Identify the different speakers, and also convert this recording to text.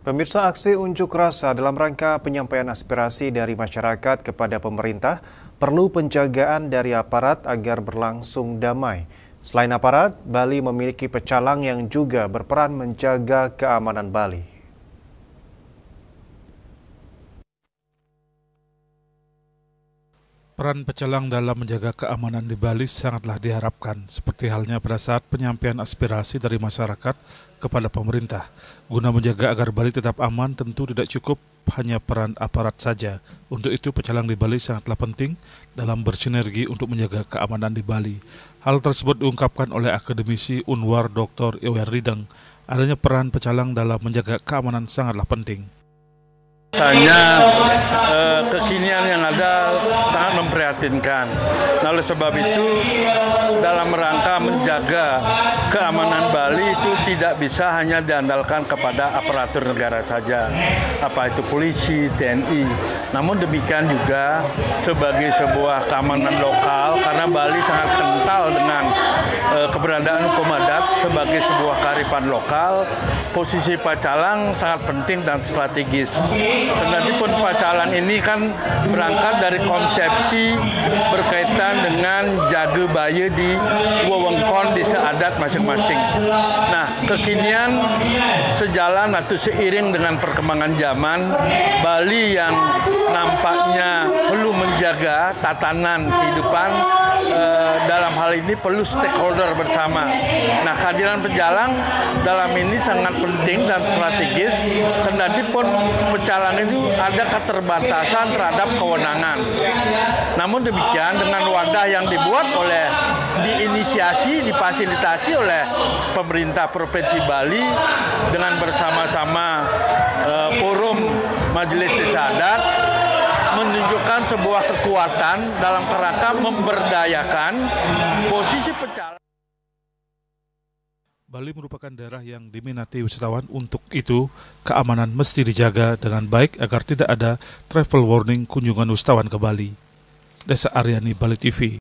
Speaker 1: Pemirsa, aksi unjuk rasa dalam rangka penyampaian aspirasi dari masyarakat kepada pemerintah perlu penjagaan dari aparat agar berlangsung damai. Selain aparat, Bali memiliki pecalang yang juga berperan menjaga keamanan Bali.
Speaker 2: Peran pecalang dalam menjaga keamanan di Bali sangatlah diharapkan, seperti halnya pada saat penyampaian aspirasi dari masyarakat kepada pemerintah. Guna menjaga agar Bali tetap aman, tentu tidak cukup hanya peran aparat saja. Untuk itu, pecalang di Bali sangatlah penting dalam bersinergi untuk menjaga keamanan di Bali. Hal tersebut diungkapkan oleh akademisi Unwar Dr. Iwan Rideng. Adanya peran pecalang dalam menjaga keamanan sangatlah penting.
Speaker 3: Misalnya kekinian yang ada sangat memprihatinkan. Nah, oleh sebab itu dalam rangka menjaga keamanan Bali itu tidak bisa hanya diandalkan kepada aparatur negara saja, apa itu polisi, TNI. Namun demikian juga sebagai sebuah keamanan lokal, karena Bali sangat kental dengan keberadaan hukum adat sebagai sebuah kearifan lokal. Posisi pecalang sangat penting dan strategis. Kendati-pun pecalang ini kan berangkat dari konsepsi berkaitan dengan jaga baya di wewengkon desa adat masing-masing. Nah, kekinian sejalan atau seiring dengan perkembangan zaman, Bali yang nampaknya perlu menjaga tatanan kehidupan dalam hal ini perlu stakeholder bersama. Nah, kehadiran pecalang dalam ini sangat penting dan strategis. Kendatipun pecalang itu ada keterbatasan terhadap kewenangan. Namun demikian, dengan wadah yang dibuat oleh difasilitasi oleh pemerintah Provinsi Bali dengan bersama-sama forum Majelis Desa Adat menunjukkan sebuah kekuatan dalam kerangka memberdayakan posisi pecalang.
Speaker 2: Bali merupakan daerah yang diminati wisatawan, untuk itu keamanan mesti dijaga dengan baik agar tidak ada travel warning kunjungan wisatawan ke Bali. Desa Aryani, Bali TV.